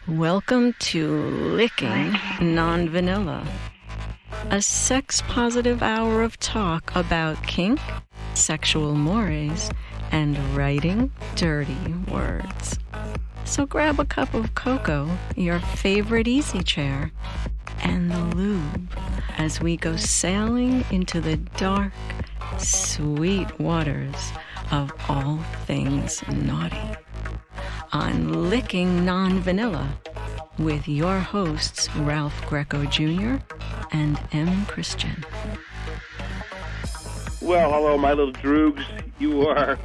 Welcome to Licking Non-Vanilla, a sex-positive hour of talk about kink, sexual mores, and writing dirty words. So grab a cup of cocoa, your favorite easy chair, and the lube as we go sailing into the dark, sweet waters of all things naughty. On Licking Non-Vanilla with your hosts Ralph Greco Jr. and M. Christian. Well, hello, my little droogs. You are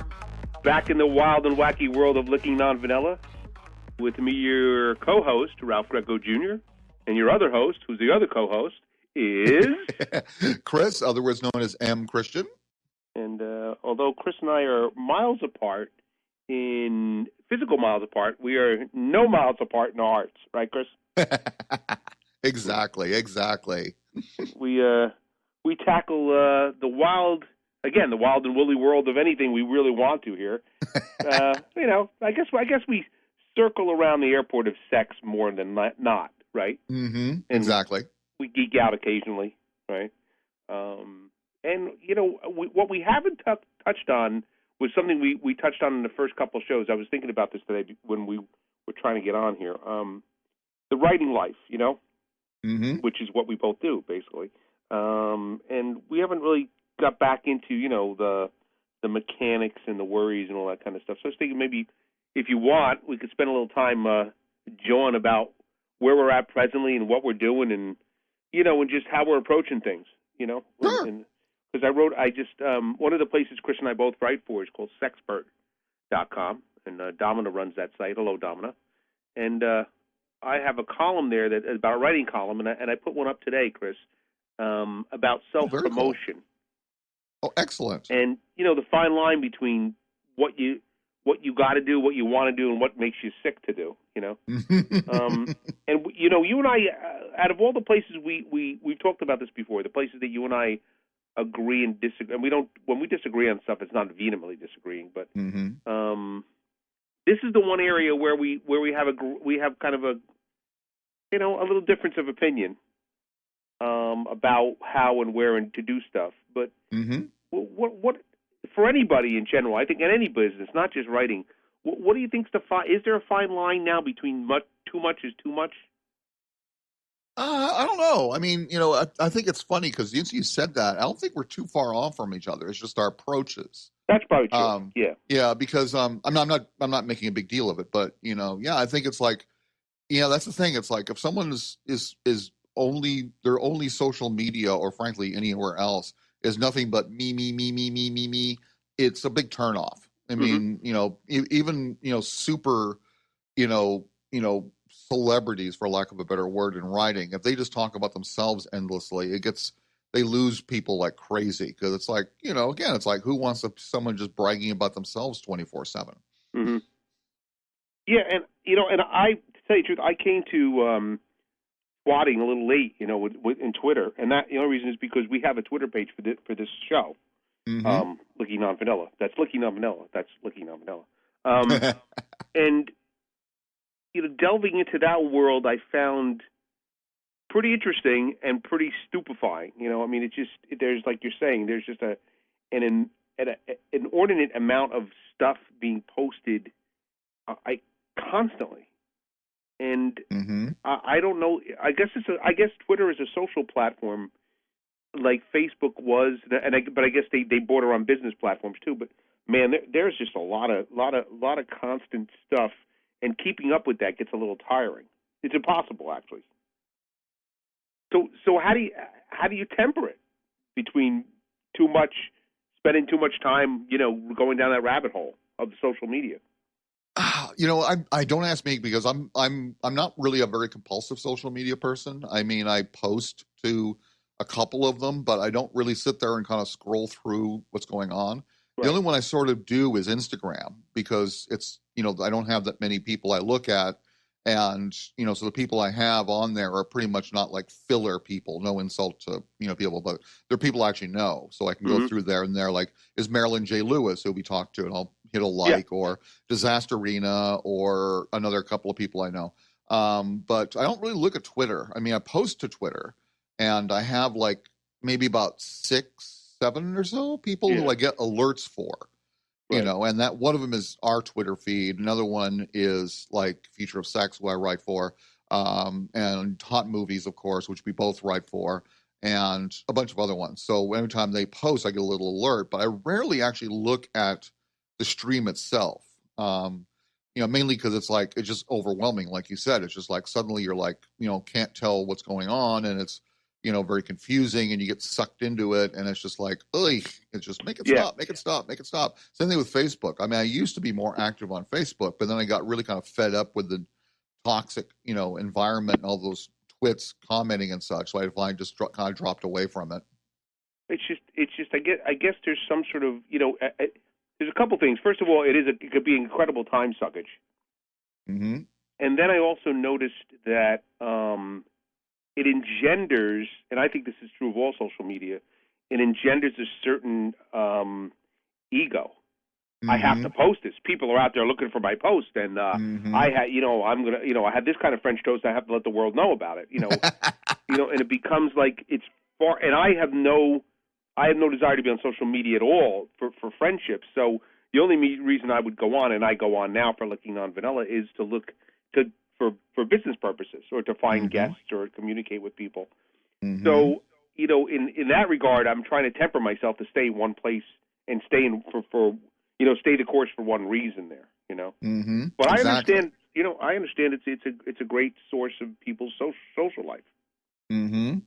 back in the wild and wacky world of Licking Non-Vanilla. With me, your co-host, Ralph Greco Jr., and your other host, who's the other co-host, is... Chris, otherwise known as M. Christian. And although Chris and I are miles apart, in physical miles apart, we are no miles apart in our hearts. Right, Chris? Exactly. We tackle the wild and woolly world of anything we really want to here. I guess we circle around the airport of sex more than not, right? Mm-hmm. Exactly. We geek out occasionally, right? What we haven't touched on was something we touched on in the first couple of shows. I was thinking about this today when we were trying to get on here. The writing life, mm-hmm. which is what we both do, basically. And we haven't really got back into, the mechanics and the worries and all that kind of stuff. So I was thinking maybe if you want, we could spend a little time jawing about where we're at presently and what we're doing and just how we're approaching things, Sure. Because one of the places Chris and I both write for is called Sexpert.com, and Domina runs that site. Hello, Domina. And I have a column there that is about a writing column, and I put one up today, Chris, about self-promotion. Oh, excellent. And, the fine line between what you got to do, what you want to do, and what makes you sick to do, And, you and I, out of all the places we've talked about this before, the places that you and I agree and disagree, and when we disagree on stuff, it's not vehemently disagreeing, but mm-hmm. This is the one area where we have kind of a little difference of opinion about how and where and to do stuff. But mm-hmm. what for anybody in general, I think in any business, not just writing, what do you think's is there a fine line now between too much is too much? I don't know. I mean, I think it's funny because since you said that, I don't think we're too far off from each other. It's just our approaches. That's probably true. Yeah, because I'm not making a big deal of it, but I think it's like, that's the thing. It's like if someone is only their only social media or frankly anywhere else is nothing but me, it's a big turnoff. I mean, even super, celebrities, for lack of a better word, in writing, if they just talk about themselves endlessly, they lose people like crazy because it's like, again, it's like who wants someone just bragging about themselves 24/7? Mm-hmm. Yeah, and I, to tell you the truth, I came to squatting a little late, in Twitter, and that the only reason is because we have a Twitter page for this show, mm-hmm. Licking Non-Vanilla. That's Licking Non-Vanilla. That's Licking Non-Vanilla. And delving into that world, I found pretty interesting and pretty stupefying. There's like you're saying, there's just an inordinate amount of stuff being posted, constantly, and mm-hmm. I don't know. I guess Twitter is a social platform like Facebook was, but I guess they border on business platforms too. But man, there's just a lot of constant stuff. And keeping up with that gets a little tiring. It's impossible, actually. So how do you temper it between spending too much time, going down that rabbit hole of social media? I don't ask me because I'm not really a very compulsive social media person. I mean, I post to a couple of them, but I don't really sit there and kind of scroll through what's going on. Right. The only one I sort of do is Instagram because it's, I don't have that many people I look at. And, so the people I have on there are pretty much not like filler people, no insult to, people, but they're people I actually know. So I can go through there and they're like, is Marilyn J. Lewis, who we talked to, and I'll hit a like, or Disaster Arena, or another couple of people I know. But I don't really look at Twitter. I mean, I post to Twitter, and I have like maybe about 6, 7 or so people who I get alerts for. Right. You know, and that one of them is our Twitter feed. Another one is like Future of Sex, who I write for, and Hot Movies, of course, which we both write for, and a bunch of other ones. So every time they post, I get a little alert, but I rarely actually look at the stream itself. You know, mainly because it's like, it's just overwhelming. Like you said, it's just like suddenly you're like, you know, can't tell what's going on, and it's, you know, very confusing, and you get sucked into it, and it's just like, ugh, it's just make it stop, make it stop, make it stop. Same thing with Facebook. I mean, I used to be more active on Facebook, but then I got really kind of fed up with the toxic, you know, environment and all those twits commenting and such. So I just kind of dropped away from it. It's just. I guess there's some sort of, you know, there's a couple things. First of all, it could be incredible time suckage. Mm-hmm. And then I also noticed that it engenders, and I think this is true of all social media, it engenders a certain ego. Mm-hmm. I have to post this. People are out there looking for my post, and I had, you know, I'm gonna, you know, I had this kind of French toast. I have to let the world know about it, you know, you know, and it becomes like it's far. And I have no desire to be on social media at all for friendships. So the only reason I would go on, and I go on now for Looking Non-Vanilla, is to look for business purposes, or to find guests, or communicate with people. So, you know, in that regard, I'm trying to temper myself to stay in one place and stay in for you know, stay the course for one reason there, you know. But I understand, you know, it's a great source of people's social life. You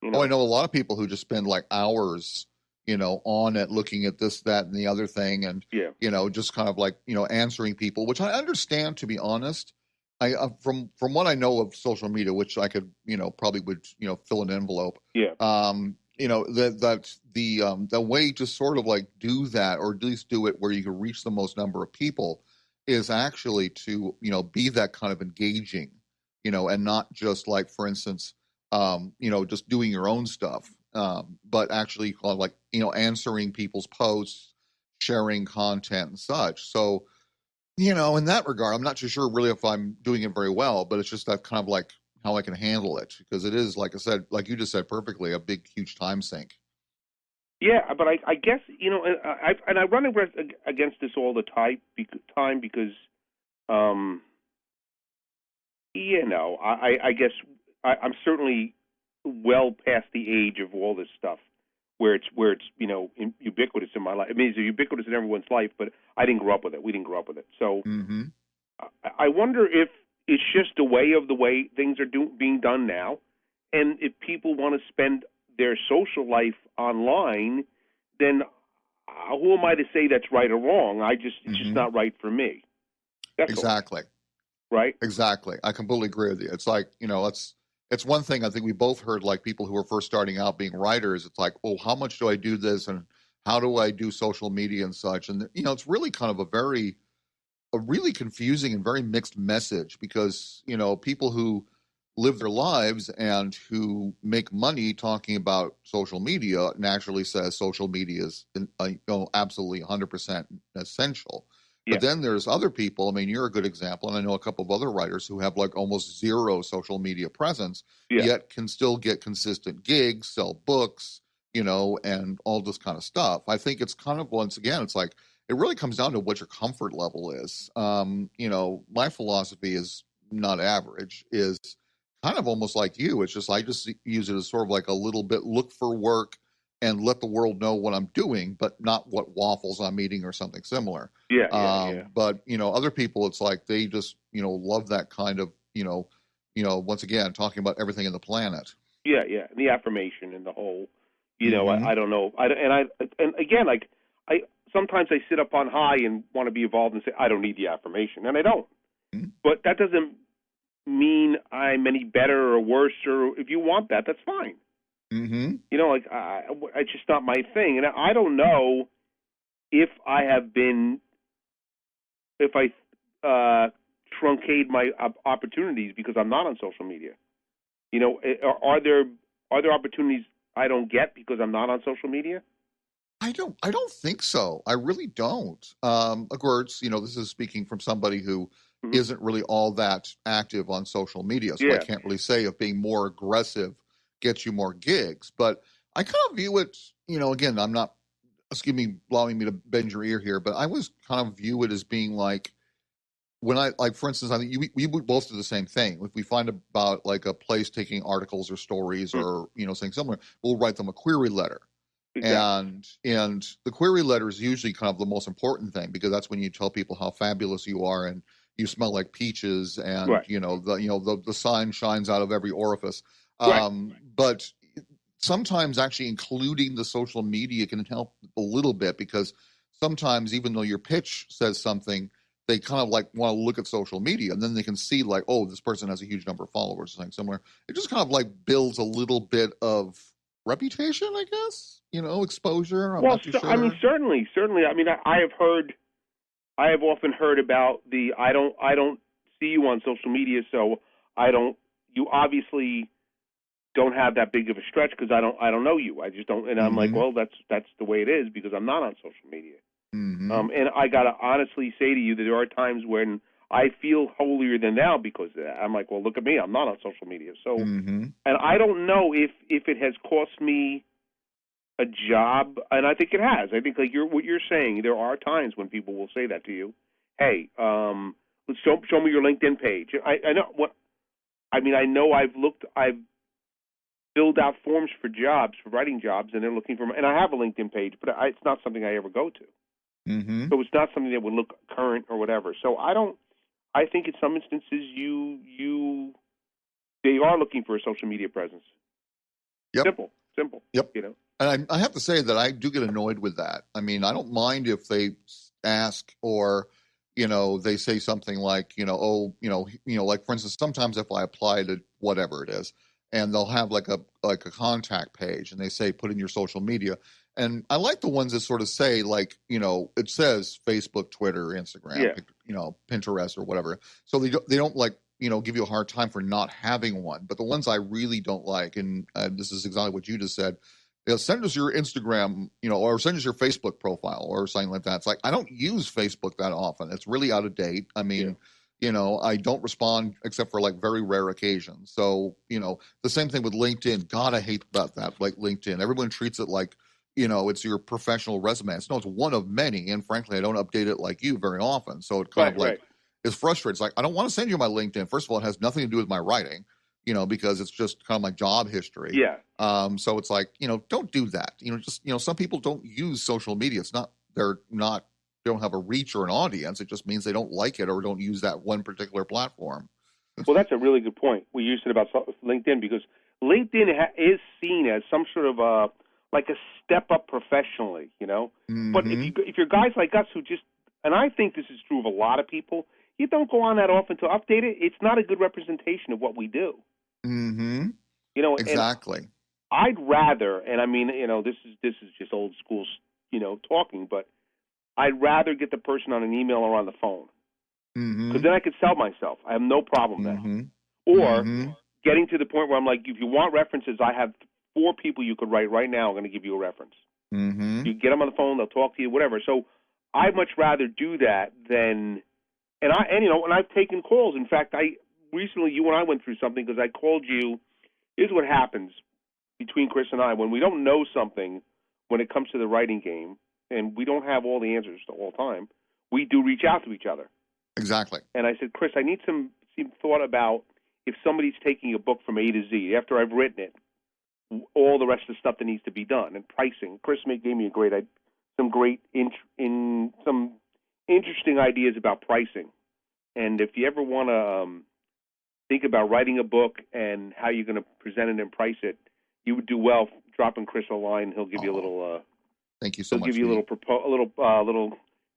know? Oh, I know a lot of people who just spend like hours, you know, on it, looking at this, that, and the other thing, and you know, just kind of like, you know, answering people, which I understand, to be honest. I from what I know of social media, which I could, you know, probably would, you know, fill an envelope. You know, the way to sort of like do that, or at least do it where you can reach the most number of people, is actually to, you know, be that kind of engaging, you know, and not just like, for instance, you know, just doing your own stuff, but actually kind of like, you know, answering people's posts, sharing content and such. So, you know, in that regard, I'm not too sure really if I'm doing it very well, but it's just that kind of like how I can handle it, because it is, like I said, like you just said perfectly, a big, huge time sink. Yeah, but I guess, you know, I run against this all the time because, you know, I guess I'm certainly well past the age of all this stuff where it's you know, ubiquitous in my life. I mean, it's ubiquitous in everyone's life, but I didn't grow up with it. We didn't grow up with it. So I wonder if it's just the way things are being done now, and if people want to spend their social life online, then who am I to say that's right or wrong? It's just not right for me. That's exactly all. Right. Exactly. I completely agree with you. It's like, you know, it's one thing I think we both heard, like people who are first starting out being writers. It's like, well, how much do I do this, and how do I do social media and such? And you know, it's really kind of a really confusing and very mixed message, because, you know, people who live their lives and who make money talking about social media naturally says social media is, you know, absolutely 100% essential. But then there's other people. I mean, you're a good example, and I know a couple of other writers who have like almost zero social media presence, yet can still get consistent gigs, sell books, you know, and all this kind of stuff. I think it's kind of, once again, it's like, it really comes down to what your comfort level is. You know, my philosophy is not average, is kind of almost like you. It's just, I just use it as sort of like a little bit look for work and let the world know what I'm doing, but not what waffles I'm eating or something similar. But, you know, other people, it's like they just, you know, love that kind of, you know, once again, talking about everything in the planet. Yeah. The affirmation and the whole, you know, I don't know. And again, like, sometimes I sit up on high and want to be evolved and say, I don't need the affirmation, and I don't. But that doesn't mean I'm any better or worse, or if you want that, that's fine. You know, like, it's just not my thing. And I don't know if I truncate my opportunities because I'm not on social media. You know, are there opportunities I don't get because I'm not on social media? I don't think so. I really don't. Of course, you know, this is speaking from somebody who isn't really all that active on social media. So I can't really say if being more aggressive gets you more gigs. But I kind of view it, again, I'm not, allowing me to bend your ear here, but I was kind of view it as being like, when for instance, I think we would both do the same thing. If we find about like a place taking articles or stories or, saying somewhere, we'll write them a query letter. Exactly. And the query letter is usually kind of the most important thing, because that's when you tell people how fabulous you are and you smell like peaches, and the sun shines out of every orifice. But sometimes actually including the social media can help a little bit, because sometimes even though your pitch says something, they kind of like want to look at social media, and then they can see like, oh, this person has a huge number of followers or something similar. It just kind of like builds a little bit of reputation, I guess, exposure. I'm not too sure. I mean, certainly. I mean, I have often heard about the I don't see you on social media, so you obviously don't have that big of a stretch because I don't know you. I just don't, and I'm like, well, that's the way it is because I'm not on social media. And I gotta honestly say to you that there are times when I feel holier than thou because of that. I'm like, well, look at me, I'm not on social media. So, and I don't know if it has cost me a job, and I think it has. I think like what you're saying, there are times when people will say that to you. Hey, let's show me your LinkedIn page. I know what. I mean, I know I've filled out forms for writing jobs, and they're looking for. And I have a LinkedIn page, but it's not something I ever go to. So it's not something that would look current or whatever. So I think in some instances they are looking for a social media presence. Yep. Simple. Yep. And I have to say that I do get annoyed with that. I mean, I don't mind if they ask or, they say something like, like for instance, sometimes if I apply to whatever it is, and they'll have like a contact page, and they say put in your social media. And I like the ones that sort of say like, it says Facebook, Twitter, Instagram, Pinterest or whatever. So they don't like, give you a hard time for not having one. But the ones I really don't like, and this is exactly what you just said, send us your Instagram, or send us your Facebook profile or something like that. It's like, I don't use Facebook that often. It's really out of date. I mean, I don't respond except for like very rare occasions. So, the same thing with LinkedIn. God, I hate about that. Like LinkedIn, everyone treats it like, it's your professional resume. It's one of many. And frankly, I don't update it like you very often. So it kind of like is frustrating. It's like, I don't want to send you my LinkedIn. First of all, it has nothing to do with my writing, because it's just kind of my job history. Yeah. So it's like, don't do that. Some people don't use social media. It's not, they don't have a reach or an audience. It just means they don't like it or don't use that one particular platform. Well, that's a really good point. We used it about LinkedIn, because LinkedIn is seen as some sort of like a step up professionally, But if you're guys like us who just, and I think this is true of a lot of people, you don't go on that often to update it. It's not a good representation of what we do. Exactly. I'd rather, and I mean, this is just old school, talking, but I'd rather get the person on an email or on the phone, because then I could sell myself. I have no problem there. Or getting to the point where I'm like, if you want references, I have 4 people you could write right now. I'm going to give you a reference. You get them on the phone, they'll talk to you, whatever. So I'd much rather do that than, and I've taken calls. In fact, recently you and I went through something because I called you. Here's what happens between Chris and I when we don't know something when it comes to the writing game, and we don't have all the answers to all time. We do reach out to each other. Exactly. And I said, Chris, I need some thought about if somebody's taking a book from A to Z after I've written it, all the rest of the stuff that needs to be done, and pricing. Chris gave me some interesting ideas about pricing. And if you ever want to think about writing a book and how you're going to present it and price it, you would do well dropping Chris a line. He'll give you a little. Thank you so much. He'll give you a little.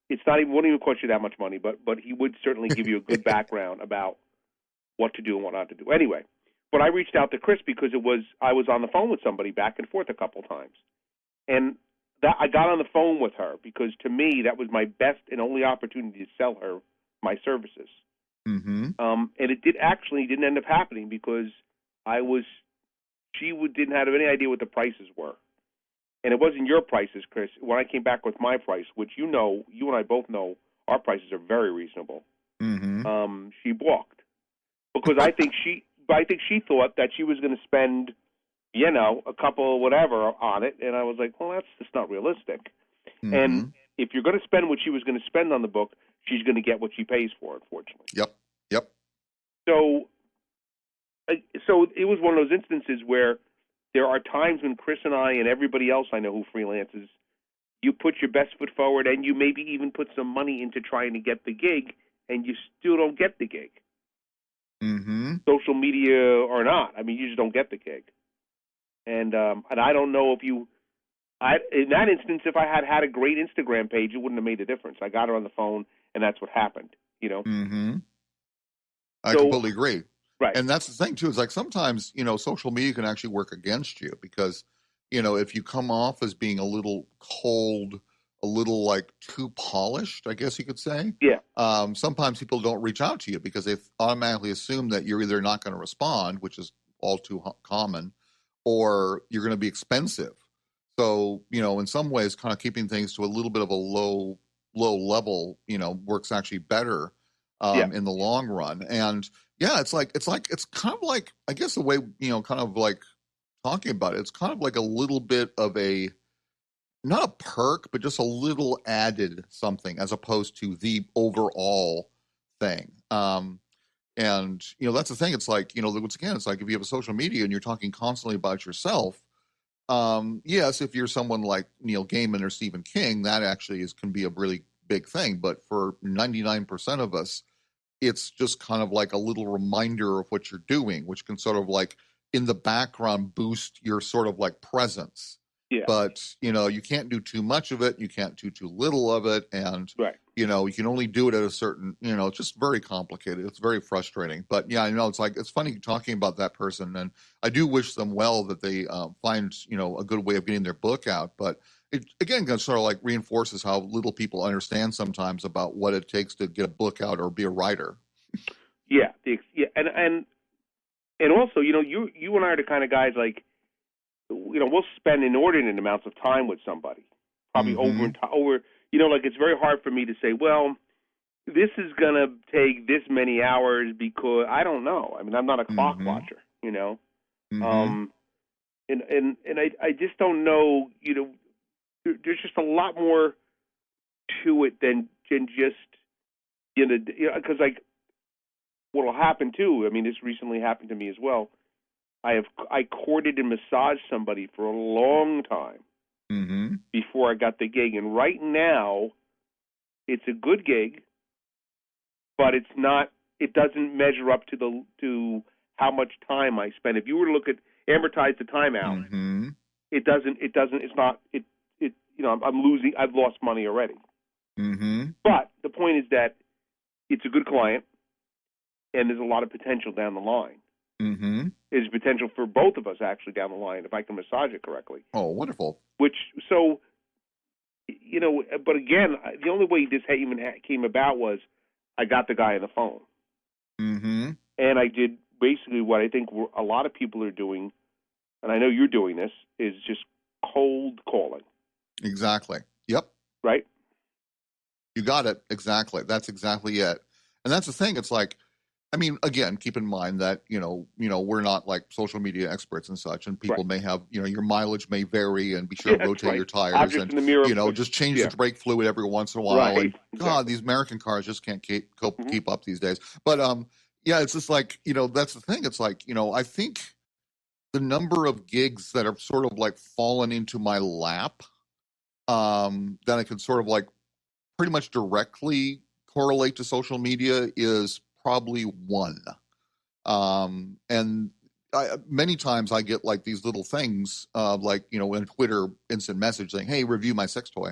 It's not even won't even cost you that much money, but he would certainly give you a good background about what to do and what not to do. Anyway. But I reached out to Chris because I was on the phone with somebody back and forth a couple times. And I got on the phone with her because to me that was my best and only opportunity to sell her my services. And it didn't end up happening because she didn't have any idea what the prices were. And it wasn't your prices, Chris. When I came back with my price, which you and I both know our prices are very reasonable. she balked because I think she thought that she was going to spend, a couple whatever on it, and I was like, well, that's just not realistic. Mm-hmm. And if you're going to spend what she was going to spend on the book, she's going to get what she pays for, unfortunately. Yep. So it was one of those instances where there are times when Chris and I and everybody else I know who freelances, you put your best foot forward and you maybe even put some money into trying to get the gig, and you still don't get the gig. Mm-hmm. Social media or not, I mean, you just don't get the gig. And I don't know if in that instance, if I had a great Instagram page, it wouldn't have made a difference. I got her on the phone, and that's what happened. Mm-hmm. I completely agree. Right. And that's the thing too. Is like sometimes social media can actually work against you because if you come off as being a little cold, a little like too polished, I guess you could say. Yeah. Sometimes people don't reach out to you because they automatically assume that you're either not going to respond, which is all too common, or you're going to be expensive. So, in some ways, kind of keeping things to a little bit of a low level, works actually better in the long run. And yeah, it's kind of like, I guess the way, kind of like talking about it, it's kind of like a little bit of not a perk, but just a little added something as opposed to the overall thing. And, that's the thing. It's like, once again, it's like if you have a social media and you're talking constantly about yourself, yes, if you're someone like Neil Gaiman or Stephen King, that actually can be a really big thing. But for 99% of us, it's just kind of like a little reminder of what you're doing, which can sort of like in the background boost your sort of like presence. Yeah. But, you can't do too much of it. You can't do too little of it. And, right. You can only do it at a certain, it's just very complicated. It's very frustrating. But yeah, it's funny talking about that person. And I do wish them well that they find, a good way of getting their book out. But it, again, sort of like reinforces how little people understand sometimes about what it takes to get a book out or be a writer. Yeah. And also, you and I are the kind of guys like, we'll spend inordinate amounts of time with somebody, probably over, like it's very hard for me to say, well, this is going to take this many hours because I don't know. I mean, I'm not a clock watcher, Mm-hmm. And I just don't know, there's just a lot more to it than just, because like what will happen too, I mean, this recently happened to me as well. I courted and massaged somebody for a long time before I got the gig, and right now, it's a good gig, but it's not. It doesn't measure up to how much time I spend. If you were to look at amortize the time out, it doesn't. It's not. I'm losing. I've lost money already. But the point is that it's a good client, and there's a lot of potential down the line. There's potential for both of us actually down the line if I can massage it correctly. Oh, wonderful. But again, the only way this even came about was I got the guy on the phone. And I did basically what I think a lot of people are doing, and I know you're doing this, is just cold calling. Exactly. Yep. Right? You got it. Exactly. That's exactly it. And that's the thing. It's like, I mean, again, keep in mind that, we're not like social media experts and such, and people may have, your mileage may vary, and be sure to rotate your tires Objects and, in the mirror, just change the brake fluid every once in a while. Right. And God, these American cars just can't keep up these days. But, it's just like, that's the thing. It's like, I think the number of gigs that have sort of like fallen into my lap, that I can sort of like pretty much directly correlate to social media is probably one. And many times I get like these little things, like, in Twitter instant message saying, hey, review my sex toy.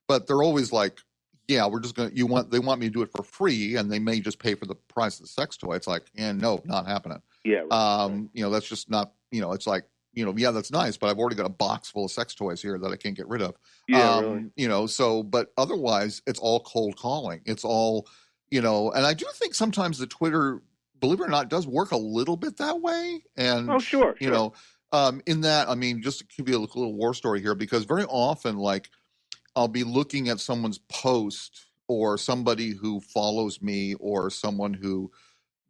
But they're always like, yeah, we're just they want me to do it for free, and they may just pay for the price of the sex toy. It's like, no, not happening. Yeah. Right. That's just not, it's like, yeah, that's nice, but I've already got a box full of sex toys here that I can't get rid of. Yeah, really. So, but otherwise it's all cold calling. It's all, and I do think sometimes the Twitter, believe it or not, does work a little bit that way. And, sure. In that, I mean, just to give you a little war story here, because very often, like, I'll be looking at someone's post or somebody who follows me or someone who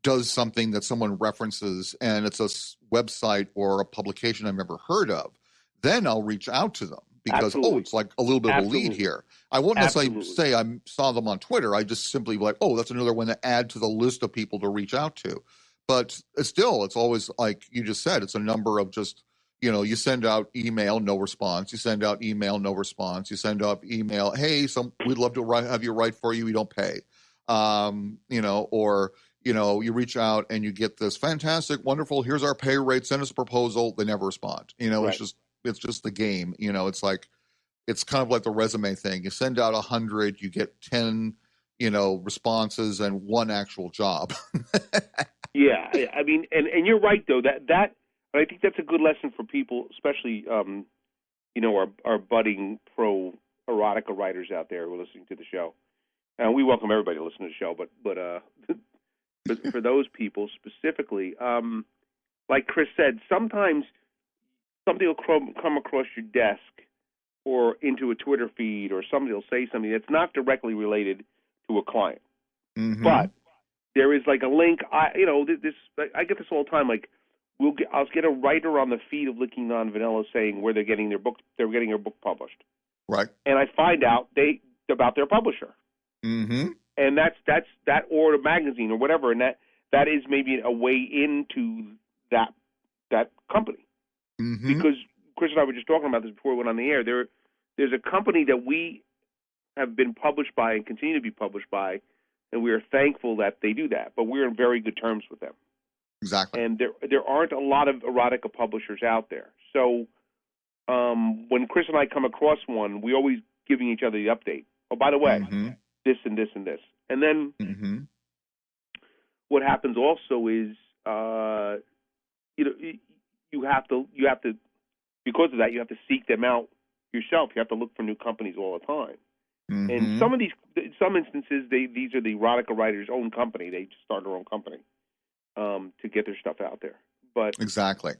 does something that someone references and it's a website or a publication I've never heard of, then I'll reach out to them because, Absolutely. it's like a little bit of a lead here. I won't necessarily say I saw them on Twitter. I just simply like, that's another one to add to the list of people to reach out to. But it's always like you just said, it's a number of just, you send out email, no response. You send out email, no response. You send out email, hey, we'd love to have you write for you. We don't pay. Or you reach out and you get this fantastic, wonderful, here's our pay rate, send us a proposal. They never respond. Right. It's just the game. It's like, it's kind of like the resume thing. You send out 100, you get 10, responses and one actual job. Yeah. I mean, and you're right though, that I think that's a good lesson for people, especially, our budding pro erotica writers out there who are listening to the show. And we welcome everybody to listen to the show, but for those people specifically, like Chris said, sometimes something will come across your desk or into a Twitter feed, or somebody will say something that's not directly related to a client. Mm-hmm. But there is like a link. I get this all the time. Like I'll get a writer on the feed of Licking Non-Vanilla saying where they're getting their book published. Right. And I find out about their publisher. Mm-hmm. And that's that, or a magazine or whatever, and that is maybe a way into that company. Mm-hmm. Because Chris and I were just talking about this before we went on the air. There's a company that we have been published by and continue to be published by, and we are thankful that they do that. But we're in very good terms with them. Exactly. And there aren't a lot of erotica publishers out there. So when Chris and I come across one, we always giving each other the update. Oh, by the way, this and this and this. And then what happens also is, you have to, because of that, you have to seek them out yourself. You have to look for new companies all the time. Mm-hmm. And in some instances, these are the erotica writers' own company. They start their own company to get their stuff out there. But exactly,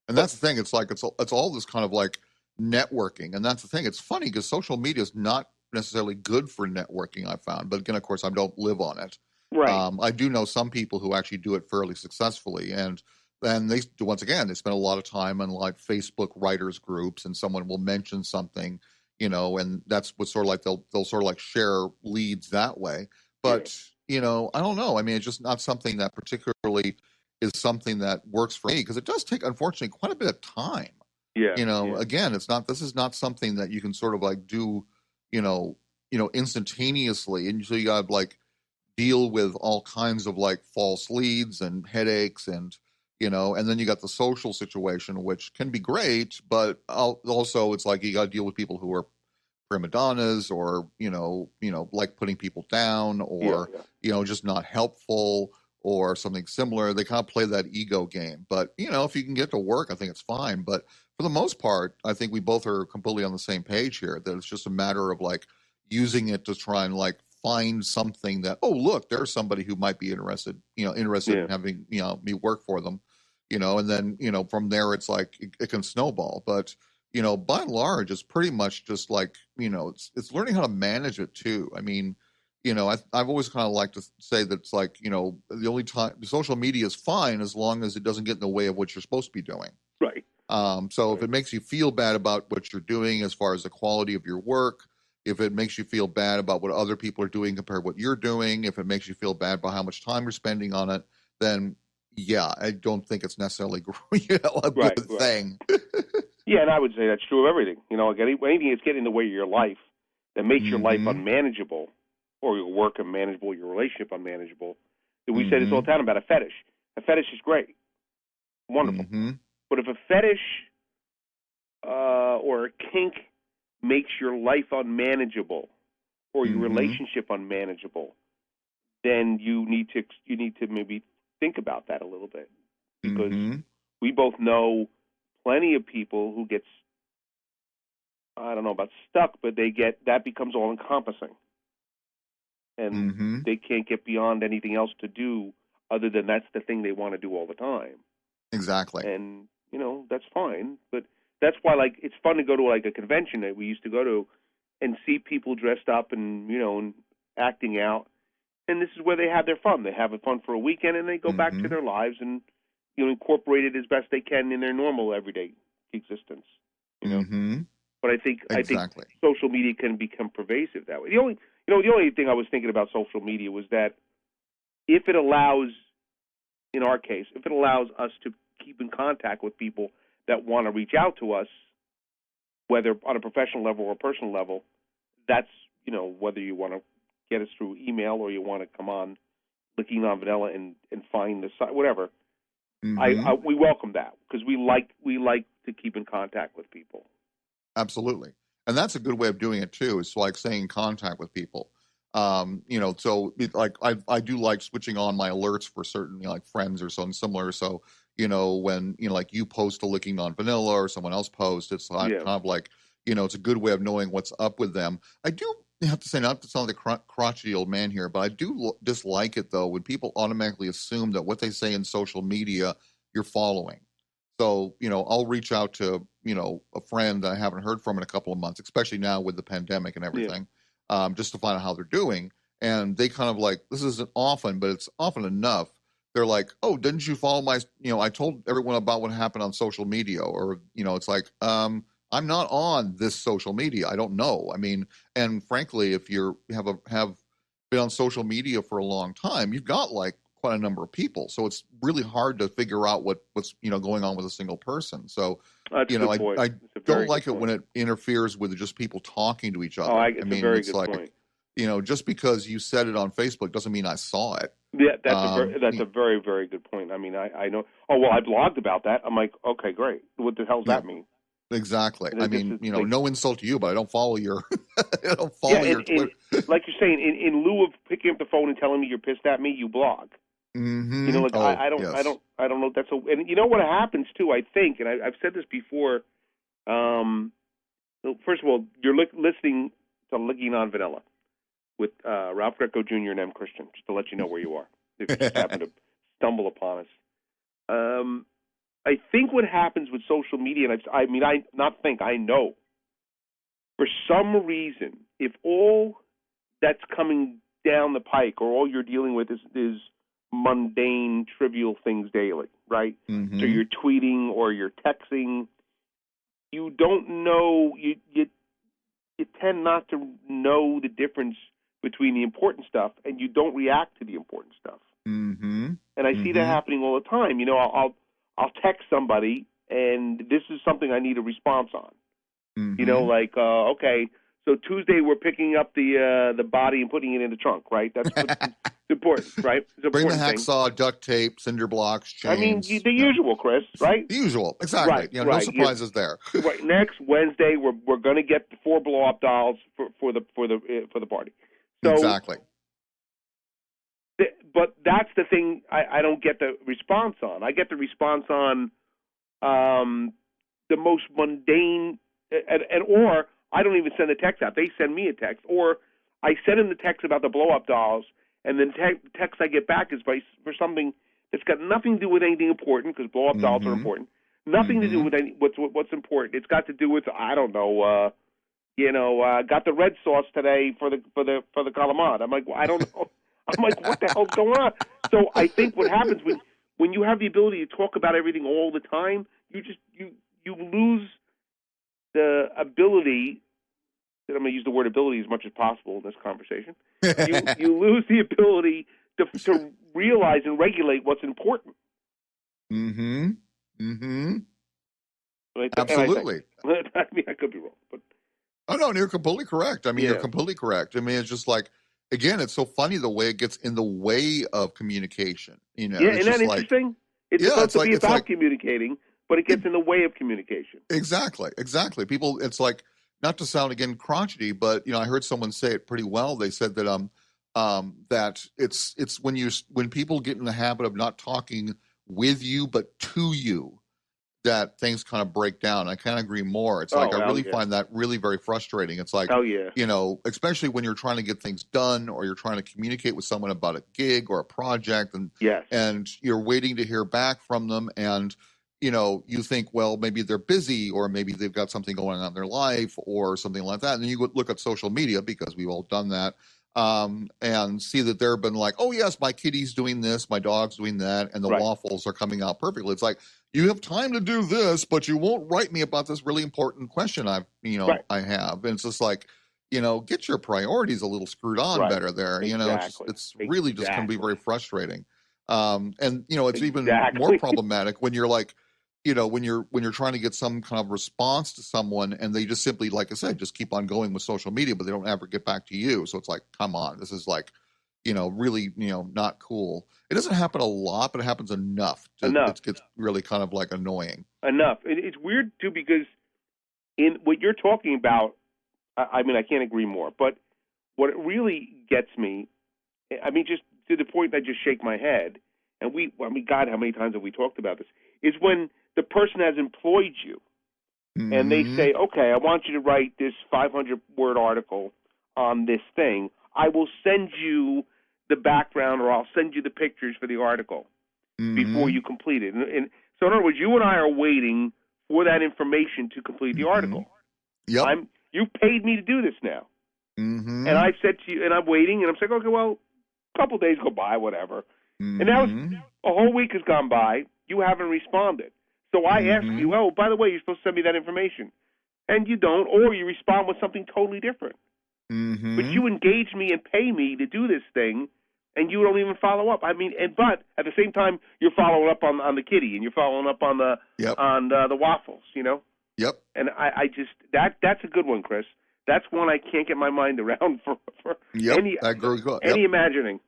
and that's the thing. It's like it's all this kind of like networking, and that's the thing. It's funny because social media is not necessarily good for networking, I found. But again, of course, I don't live on it. Right. I do know some people who actually do it fairly successfully, and they once again they spend a lot of time on like Facebook writers groups, and someone will mention something, and that's what sort of like they'll sort of like share leads that way. But I don't know. I mean, it's just not something that particularly is something that works for me because it does take, unfortunately, quite a bit of time. Yeah. Again, this is not something that you can sort of like do, instantaneously, and so you got to like deal with all kinds of like false leads and headaches and and then you got the social situation, which can be great, but also it's like you got to deal with people who are prima donnas or like putting people down or just not helpful or something similar. They kind of play that ego game, but if you can get to work, I think it's fine. But for the most part, I think we both are completely on the same page here, that it's just a matter of like using it to try and like find something that, oh, look, there's somebody who might be interested in having, me work for them, and then, from there it's like, it can snowball. But, by and large, it's pretty much just like, it's learning how to manage it too. I mean, I've always kind of liked to say that it's like, the only time social media is fine as long as it doesn't get in the way of what you're supposed to be doing. Right. So if it makes you feel bad about what you're doing as far as the quality of your work, if it makes you feel bad about what other people are doing compared to what you're doing, if it makes you feel bad about how much time you're spending on it, then I don't think it's necessarily a good thing. Yeah, and I would say that's true of everything. Like anything that's getting in the way of your life that makes your life unmanageable, or your work unmanageable, your relationship unmanageable. We say this all the time about a fetish. A fetish is great, wonderful. But if a fetish or a kink makes your life unmanageable or your relationship unmanageable, then you need to maybe think about that a little bit, because we both know plenty of people who gets, I don't know about stuck, but that becomes all encompassing, and they can't get beyond anything else to do other than that's the thing they want to do all the time. Exactly. And that's fine, but that's why, like, it's fun to go to like a convention that we used to go to and see people dressed up and acting out, and this is where they have their fun. They have fun for a weekend, and they go back to Mm-hmm. their lives and incorporate it as best they can in their normal everyday existence. Mm-hmm. But I think Exactly. social media can become pervasive that way. The only thing I was thinking about social media was that if it allows, in our case, if it allows us to keep in contact with people that want to reach out to us, whether on a professional level or personal level, that's, whether you want to get us through email or you want to come on Licking Non-Vanilla and find the site, whatever. Mm-hmm. We welcome that because we like to keep in contact with people. Absolutely. And that's a good way of doing it too. It's like staying in contact with people. So I do like switching on my alerts for certain like friends or something similar. So, when, like you post a Licking Non-Vanilla or someone else posts, it's kind of like, it's a good way of knowing what's up with them. I do have to say, not to sound like a crotchety old man here, but I do dislike it though, when people automatically assume that what they say in social media, you're following. So, I'll reach out to, a friend that I haven't heard from in a couple of months, especially now with the pandemic and everything, just to find out how they're doing. And they kind of like, this isn't often, but it's often enough. They're like, oh, didn't you follow my, I told everyone about what happened on social media. Or, it's like, I'm not on this social media. I don't know. I mean, and frankly, if you have been on social media for a long time, you've got like quite a number of people. So it's really hard to figure out what's going on with a single person. So, I don't like it when it interferes with just people talking to each other. It's a very good point. Just because you said it on Facebook doesn't mean I saw it. Yeah, that's a very, very good point. I mean, I know. Oh, well, I blogged about that. I'm like, okay, great. What the hell does that mean? Exactly. I mean, no insult to you, but I don't follow your your Twitter. Like you're saying, in lieu of picking up the phone and telling me you're pissed at me, you blog. Mm-hmm. I don't know. That's and you know what happens too. I think, and I've said this before. First of all, you're listening to Licking Non-Vanilla with Ralph Greco Jr. and M. Christian, just to let you know where you are if you just happen to stumble upon us. I think what happens with social media, and I know, for some reason, if all that's coming down the pike or all you're dealing with is mundane, trivial things daily, right? Mm-hmm. So you're tweeting or you're texting, you don't know, you tend not to know the difference between the important stuff, and you don't react to the important stuff. Mm-hmm. And I see that happening all the time. I'll text somebody, and this is something I need a response on. Mm-hmm. Okay, so Tuesday we're picking up the body and putting it in the trunk, right? That's important, right? It's Bring the hacksaw, duct tape, cinder blocks, chains. I mean, the usual, Chris, right? The usual, exactly. Right, no surprises there. Right. Next Wednesday, we're going to get the 4 blow-up dolls for the party. So, exactly. But that's the thing I don't get the response on. I get the response on the most mundane, or I don't even send a text out. They send me a text, or I send them the text about the blow-up dolls, and then text I get back is for something that's got nothing to do with anything important, because blow-up dolls are important. Nothing to do with what's important. It's got to do with, I don't know, got the red sauce today for the calamari. I'm like, well, I don't know. I'm like, what the hell's going on? So I think what happens when you have the ability to talk about everything all the time, you lose the ability. I'm going to use the word ability as much as possible in this conversation. You lose the ability to realize and regulate what's important. Mm-hmm. Mm-hmm. Absolutely. I mean, I could be wrong, but no, you're completely correct. I mean, you're completely correct. I mean, it's just like, again, it's so funny the way it gets in the way of communication. Yeah, isn't that interesting? It's supposed to be about communicating, but it gets in the way of communication. Exactly. People, it's like, not to sound again crotchety, but I heard someone say it pretty well. They said that that it's when people get in the habit of not talking with you but to you, that things kind of break down. I can't agree more. It's like I really find that really very frustrating. It's like, especially when you're trying to get things done or you're trying to communicate with someone about a gig or a project, and you're waiting to hear back from them, and you think, well, maybe they're busy or maybe they've got something going on in their life or something like that. And then you look at social media, because we've all done that. and see that they've been like, oh yes, my kitty's doing this, my dog's doing that, and the Right. waffles are coming out perfectly. It's like, you have time to do this, but you won't write me about this really important question I have. And it's just like, get your priorities a little screwed on Right. better there. Exactly. It's really just can be very frustrating. And it's even Exactly. more problematic when you're like, when you're trying to get some kind of response to someone and they just simply, like I said, just keep on going with social media, but they don't ever get back to you. So it's like, come on, this is like, really, not cool. It doesn't happen a lot, but it happens enough. It gets really kind of like annoying. Enough. It's weird too, because in what you're talking about, I mean, I can't agree more, but what it really gets me, I mean, just to the point I just shake my head, and God, how many times have we talked about this, is when the person has employed you, and they say, okay, I want you to write this 500-word article on this thing. I will send you the background, or I'll send you the pictures for the article before you complete it. And so in other words, you and I are waiting for that information to complete the article. Yep. You paid me to do this now. And I said to you, and I'm waiting, and I'm saying, okay, well, a couple of days go by, whatever. And now a whole week has gone by. You haven't responded. So I ask you, oh, by the way, you're supposed to send me that information. And you don't, or you respond with something totally different. But you engage me and pay me to do this thing, and you don't even follow up. I mean, but at the same time, you're following up on the kitty, and you're following up on the the waffles, Yep. And I just that's a good one, Chris. That's one I can't get my mind around for any imagining.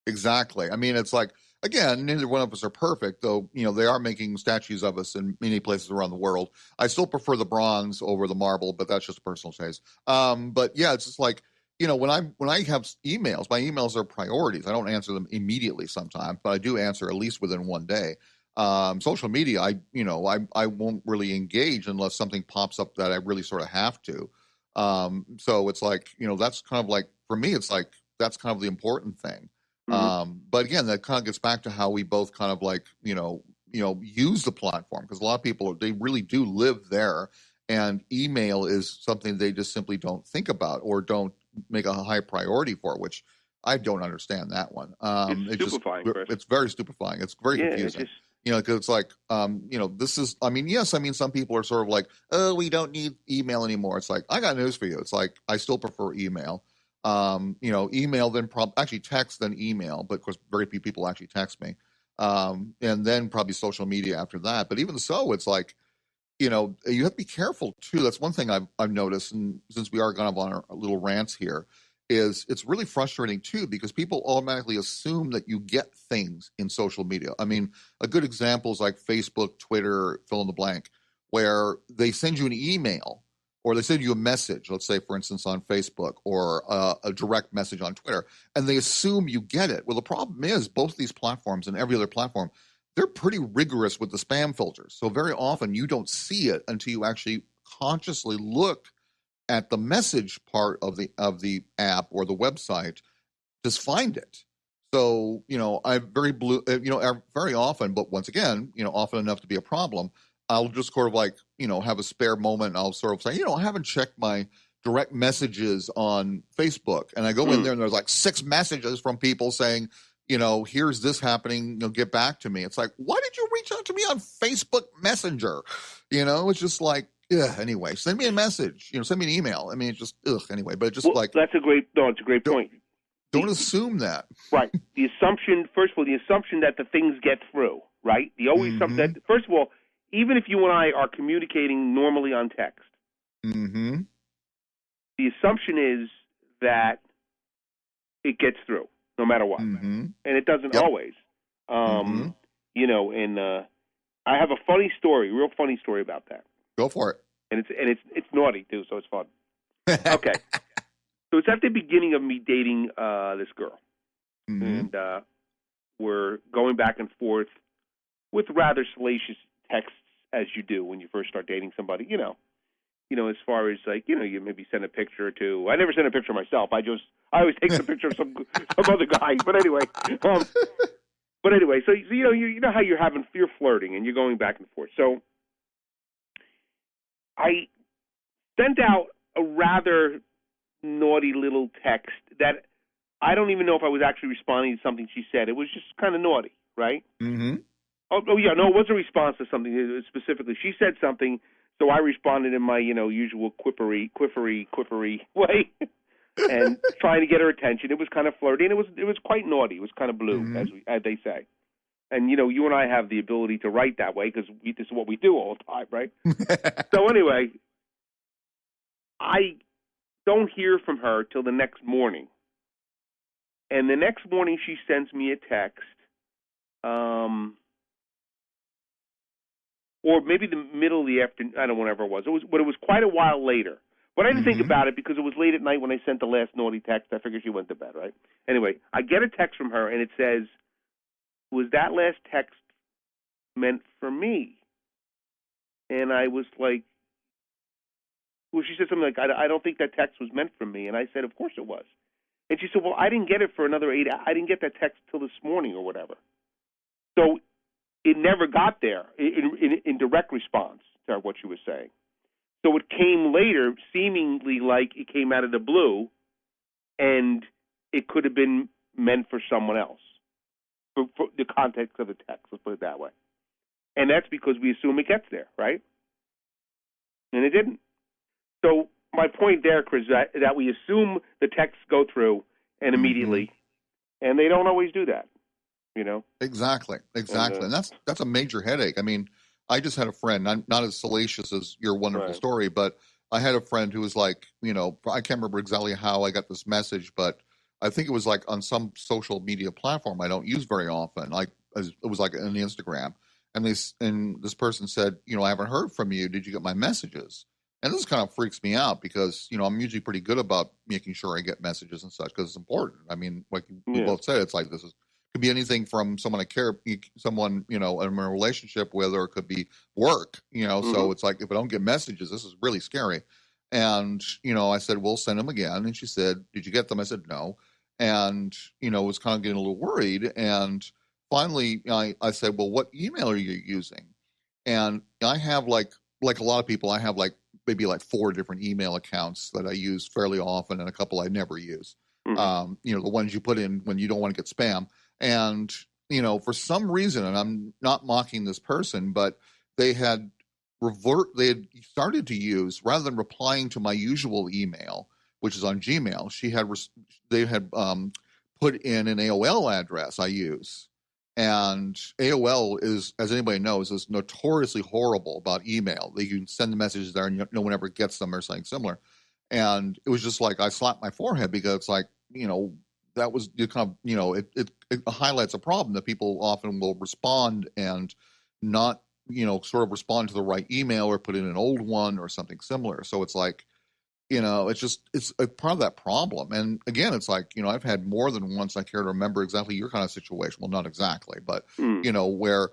Exactly. I mean, it's like, again, neither one of us are perfect, though. They are making statues of us in many places around the world. I still prefer the bronze over the marble, but that's just a personal taste. But yeah, it's just like, when I have emails, my emails are priorities. I don't answer them immediately sometimes, but I do answer at least within one day. Social media, I won't really engage unless something pops up that I really sort of have to. So it's like, that's kind of like, for me, it's like, that's kind of the important thing. But again, that kind of gets back to how we both kind of like, use the platform, because a lot of people, they really do live there, and email is something they just simply don't think about or don't make a high priority for, which I don't understand that one. It's stupefying, Chris. It's very stupefying. It's very confusing. Because it's like, this is, I mean, yes, I mean, some people are sort of like, oh, we don't need email anymore. It's like, I got news for you. It's like, I still prefer email. Email, then actually text, then email, but of course, very few people actually text me. And then probably social media after that. But even so, it's like, you have to be careful too. That's one thing I've noticed, and since we are kind of on our little rants here, is it's really frustrating too, because people automatically assume that you get things in social media. I mean, a good example is like Facebook, Twitter, fill in the blank, where they send you an email or they send you a message, let's say, for instance, on Facebook, or a direct message on Twitter, and they assume you get it. Well, the problem is both these platforms and every other platform, they're pretty rigorous with the spam filters. So very often you don't see it until you actually consciously look at the message part of the app or the website, just find it. So, very often, but once again, often enough to be a problem, I'll just sort of like, have a spare moment, and I'll sort of say, I haven't checked my direct messages on Facebook. And I go in there and there's like 6 messages from people saying, here's this happening, get back to me. It's like, why did you reach out to me on Facebook Messenger? It's just like, anyway, send me a message, send me an email. I mean, it's just, anyway, but it's just it's a great point. Don't assume that. Right. The assumption that the things get through, right? First of all, even if you and I are communicating normally on text, the assumption is that it gets through no matter what. And it doesn't always. And I have a real funny story about that. Go for it. And it's naughty too, so it's fun. Okay. So it's at the beginning of me dating this girl. And we're going back and forth with rather salacious texts, as you do when you first start dating somebody, as far as like, you maybe send a picture or two. I never send a picture of myself. I always take the picture of some other guy. But anyway, so you know how you're flirting and you're going back and forth. So I sent out a rather naughty little text that I don't even know if I was actually responding to something she said. It was just kind of naughty, right? Mm-hmm. Oh yeah, no, it was a response to something specifically. She said something, so I responded in my usual quippery way, and trying to get her attention. It was kind of flirty, and it was quite naughty. It was kind of blue, as they say. And you and I have the ability to write that way because this is what we do all the time, right? So anyway, I don't hear from her till the next morning. And the next morning she sends me a text, or maybe the middle of the afternoon, I don't know, whenever it was. But it was quite a while later. But I didn't think about it because it was late at night when I sent the last naughty text. I figured she went to bed, right? Anyway, I get a text from her, and it says, was that last text meant for me? And I was like, well, she said something like, I don't think that text was meant for me. And I said, of course it was. And she said, well, I didn't get it for another 8 hours. I didn't get that text till this morning or whatever. So it never got there in direct response to what she was saying. So it came later, seemingly like it came out of the blue, and it could have been meant for someone else, for the context of the text, let's put it that way. And that's because we assume it gets there, right? And it didn't. So my point there, Chris, that we assume the texts go through and immediately, and they don't always do that, Exactly. And that's a major headache. I mean, I just had a friend, not as salacious as your wonderful story, but I had a friend who was like, I can't remember exactly how I got this message, but I think it was like on some social media platform I don't use very often. It was like on Instagram. And this person said, I haven't heard from you. Did you get my messages? And this kind of freaks me out because, I'm usually pretty good about making sure I get messages and such because it's important. I mean, like we both said, it's like could be anything from someone I care, someone, I'm in a relationship with, or it could be work, so it's like, if I don't get messages, this is really scary. And, I said, we'll send them again. And she said, did you get them? I said, no. And, was kind of getting a little worried. And finally, I said, well, what email are you using? And I have like a lot of people, I have maybe 4 different email accounts that I use fairly often and a couple I never use. The ones you put in when you don't want to get spam. And, for some reason, and I'm not mocking this person, but they had started to use, rather than replying to my usual email, which is on Gmail, they had put in an AOL address I use. And AOL is, as anybody knows, is notoriously horrible about email. They can send the messages there and no one ever gets them or something similar. And it was just like I slapped my forehead because it's like, that was kind of, it highlights a problem that people often will respond and not, sort of respond to the right email or put in an old one or something similar. So it's like, it's a part of that problem. And again, it's like, I've had more than once, I care to remember exactly your kind of situation. Well, not exactly, but, where,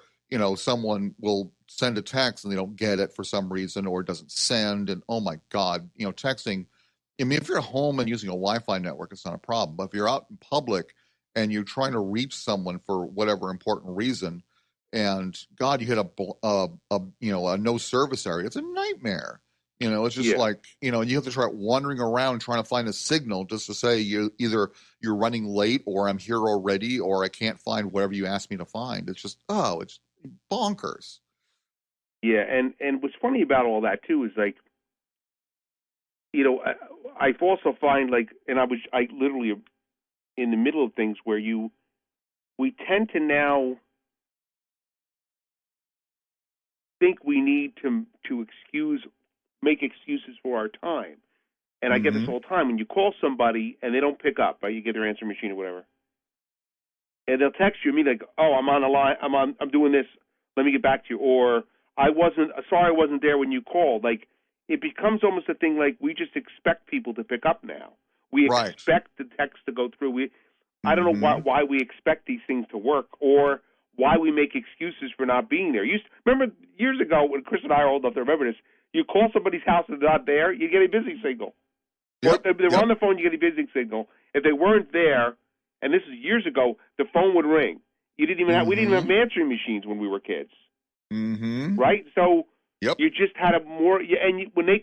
someone will send a text and they don't get it for some reason, or it doesn't send. And oh my God, texting. I mean, if you're at home and using a Wi-Fi network, it's not a problem. But if you're out in public and you're trying to reach someone for whatever important reason, and God, you hit a no service area, it's a nightmare. It's just like, and you have to start wandering around trying to find a signal just to say either you're running late or I'm here already or I can't find whatever you asked me to find. It's just, it's bonkers. Yeah, and what's funny about all that too is like, I also find and I literally in the middle of things where we tend to now think we need to make excuses for our time. And I get this all the time. When you call somebody and they don't pick up, right? You get their answer machine or whatever. And they'll text you and be like, oh, I'm on the line, I'm doing this, let me get back to you. Or I wasn't there when you called. Like, it becomes almost a thing like we just expect people to pick up now. We expect the text to go through. I don't know why we expect these things to work or why we make excuses for not being there. Remember years ago when Chris and I are old enough to remember this, you call somebody's house and they're not there, you get a busy signal. Yep. Or if they're on the phone, you get a busy signal. If they weren't there, and this is years ago, the phone would ring. We didn't even have answering machines when we were kids. Right? So you just had when they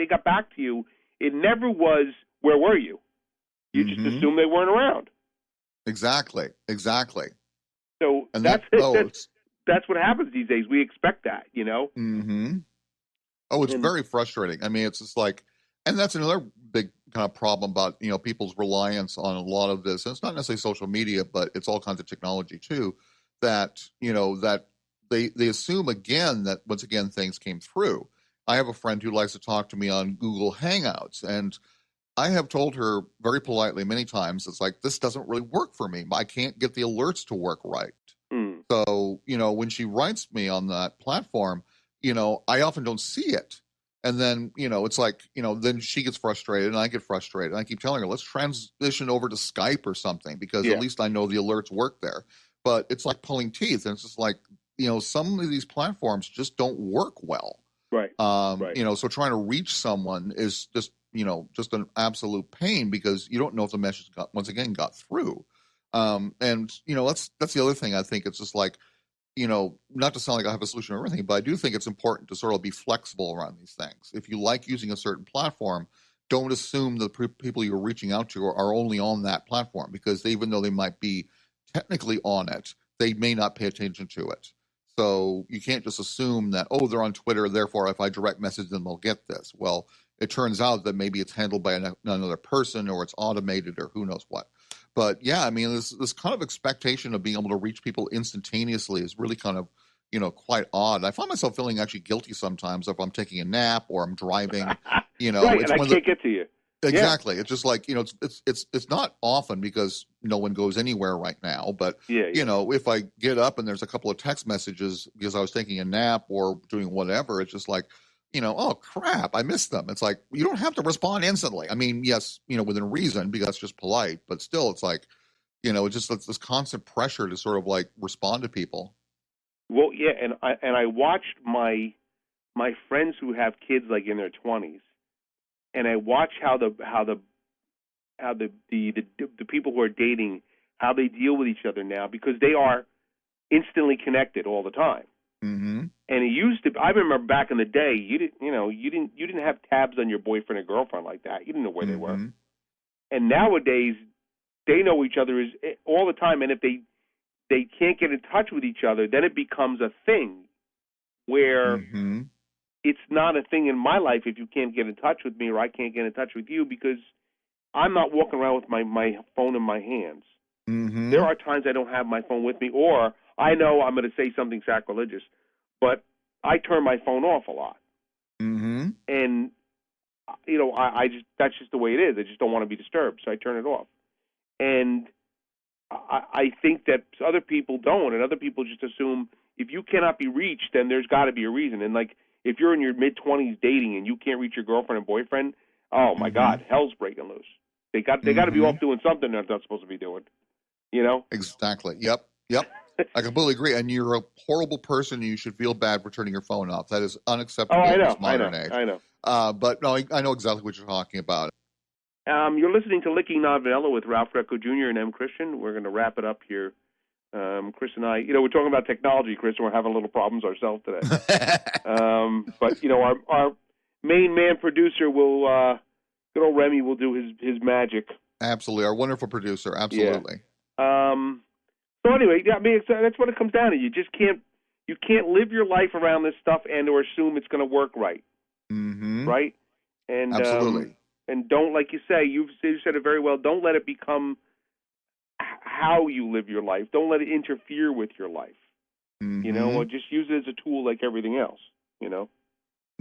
got back to you, it never was, where were you? You just assume they weren't around. Exactly. So And that's what happens these days. We expect that, you know? Mm-hmm. Oh, it's very frustrating. I mean, it's just like, and that's another big kind of problem about, people's reliance on a lot of this. And it's not necessarily social media, but it's all kinds of technology too, that, that they assume again that once again things came through. I have a friend who likes to talk to me on Google Hangouts, and I have told her very politely many times, it's like, this doesn't really work for me. I can't get the alerts to work right. So, when she writes me on that platform, I often don't see it. And then, it's like, then she gets frustrated and I get frustrated. And I keep telling her, let's transition over to Skype or something, because at least I know the alerts work there. But it's like pulling teeth. And it's just like, some of these platforms just don't work well. Right. So trying to reach someone is just, just an absolute pain, because you don't know if the message got through. And that's the other thing. I think it's just like, not to sound like I have a solution to everything, but I do think it's important to sort of be flexible around these things. If you like using a certain platform, don't assume the people you're reaching out to are only on that platform, because even though they might be technically on it, they may not pay attention to it. So you can't just assume that, they're on Twitter, therefore if I direct message them, they'll get this. Well, it turns out that maybe it's handled by another person, or it's automated, or who knows what. But yeah, I mean, this kind of expectation of being able to reach people instantaneously is really kind of, quite odd. I find myself feeling actually guilty sometimes if I'm taking a nap or I'm driving. Right, it's and I can't get to you. Exactly. Yeah. It's just like, it's not often, because no one goes anywhere right now. But if I get up and there's a couple of text messages because I was taking a nap or doing whatever, it's just like, oh crap, I missed them. It's like, you don't have to respond instantly. I mean, yes, within reason, because that's just polite, but still it's like, it's just this constant pressure to sort of like respond to people. Well, yeah, and I watched my friends who have kids like in their 20s, and I watch how the people who are dating, how they deal with each other now, because they are instantly connected all the time. Mm-hmm. And it used to. I remember back in the day, you didn't have tabs on your boyfriend or girlfriend like that. You didn't know where they were. And nowadays, they know each other all the time. And if they can't get in touch with each other, then it becomes a thing where it's not a thing in my life if you can't get in touch with me, or I can't get in touch with you, because I'm not walking around with my phone in my hands. Mm-hmm. There are times I don't have my phone with me, or I know I'm going to say something sacrilegious, but I turn my phone off a lot. Mm-hmm. And, I just, that's just the way it is. I just don't want to be disturbed, so I turn it off. And I think that other people don't, and other people just assume if you cannot be reached, then there's got to be a reason. And, like, if you're in your mid-20s dating and you can't reach your girlfriend and boyfriend, oh, my God, hell's breaking loose. They got to be off doing something they're not supposed to be doing, Exactly. Yep. I completely agree. And you're a horrible person. You should feel bad for turning your phone off. That is unacceptable in this modern age. I know. But no, I know exactly what you're talking about. You're listening to Licking Non-Vanilla with Ralph Greco Jr. and M. Christian. We're going to wrap it up here. Chris and I, we're talking about technology, Chris, and we're having a little problems ourselves today. But, our main man producer will, good old Remy, will do his magic. Absolutely. Our wonderful producer. Absolutely. Yeah. So anyway, I mean, that's what it comes down to. You just can't live your life around this stuff and or assume it's going to work right. Mm-hmm. Right? And absolutely. And don't, like you say, you said it very well, don't let it become how you live your life. Don't let it interfere with your life. Mm-hmm. Or just use it as a tool like everything else,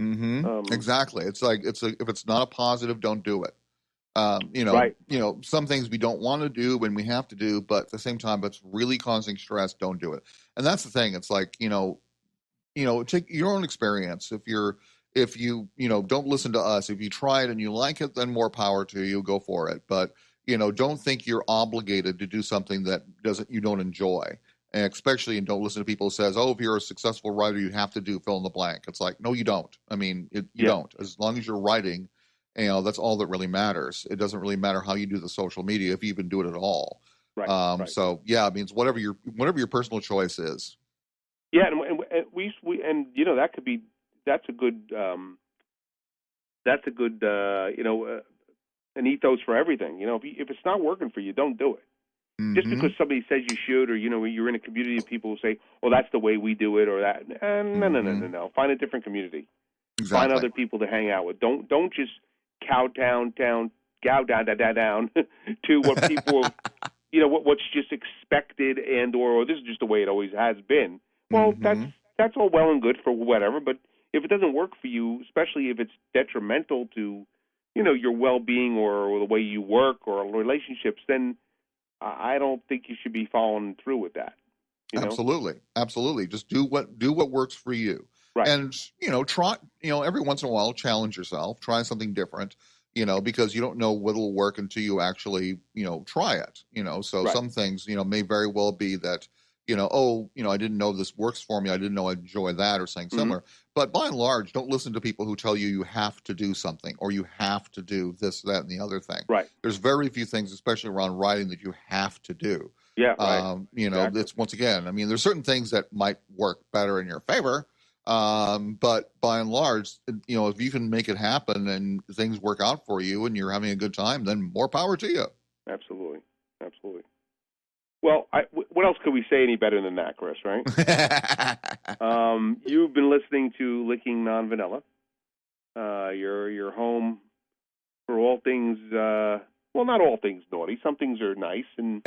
Mm-hmm. Exactly. It's like, if it's not a positive, don't do it. Right. Some things we don't want to do when we have to do, but at the same time, if it's really causing stress, don't do it. And that's the thing. It's like, take your own experience. If you don't listen to us, if you try it and you like it, then more power to you, go for it. But, don't think you're obligated to do something that you don't enjoy. And especially, and don't listen to people who says, if you're a successful writer, you have to do fill in the blank. It's like, no, you don't. I mean, you don't. As long as you're writing, that's all that really matters. It doesn't really matter how you do the social media, if you even do it at all. Right. Right. So yeah, it means whatever your personal choice is. Yeah, and we that could be that's a good an ethos for everything. You know, if it's not working for you, don't do it. Just because somebody says you should, or, you know, you're in a community of people who say, well, that's the way we do it, or that. No. Find a different community. Exactly. Find other people to hang out with. Don't just cow down to what people, you know, what's just expected or this is just the way it always has been. Well, that's all well and good for whatever, but if it doesn't work for you, especially if it's detrimental to, you know, your well-being or the way you work or relationships, then I don't think you should be following through with that. You know? Absolutely. Just do what works for you. Right. And, you know, try, you know, every once in a while, challenge yourself, try something different, you know, because you don't know what'll work until you actually, you know, try it, you know. So some things, you know, may very well be that, you know, oh, you know, I didn't know this works for me. I didn't know I enjoy that or something similar. But by and large, don't listen to people who tell you have to do something or you have to do this, that, and the other thing. Right. There's very few things, especially around writing, that you have to do. Yeah, right. You know, it's once again, I mean, there's certain things that might work better in your favor. But by and large, you know, if you can make it happen and things work out for you and you're having a good time, then more power to you. Absolutely. Well, what else could we say any better than that, Chris, right? You've been listening to Licking Non-Vanilla. Your home for all things, well, not all things naughty. Some things are nice, and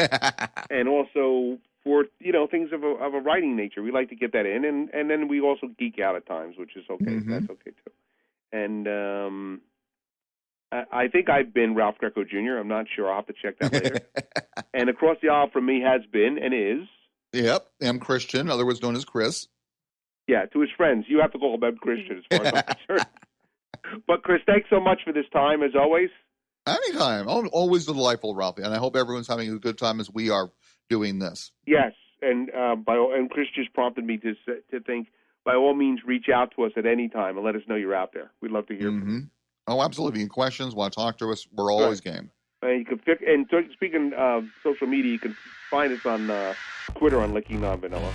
also for, you know, things of a writing nature. We like to get that in, and then we also geek out at times, which is okay. That's okay, too. And I think I've been Ralph Greco Jr. I'm not sure. I'll have to check that later. And across the aisle from me has been and is. Yep, I'm Christian, otherwise known as Chris. Yeah, to his friends. You have to call him Christian as far as I'm concerned. But, Chris, thanks so much for this time, as always. Anytime. Always delightful, Ralphie. And I hope everyone's having a good time as we are doing this. Yes, and Chris just prompted me to think, by all means, reach out to us at any time and let us know you're out there. We'd love to hear from you. Oh, absolutely. Any questions, want to talk to us, we're always game. You can speaking of social media, you can find us on Twitter on Licking Non-Vanilla.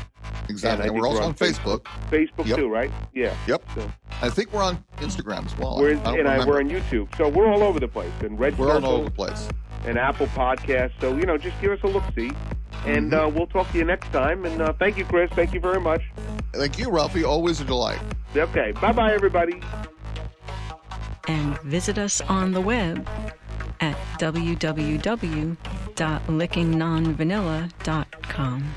Exactly. And we're also on Facebook. Facebook too, right? Yeah. Yep. So, I think we're on Instagram as well. We're on YouTube. So we're all over the place. And we're all over the place. And Apple Podcasts. So, you know, just give us a look-see. And we'll talk to you next time. And thank you, Chris. Thank you very much. Thank you, Ralphie. Always a delight. Okay. Bye-bye, everybody. And visit us on the web at www.lickingnonvanilla.com.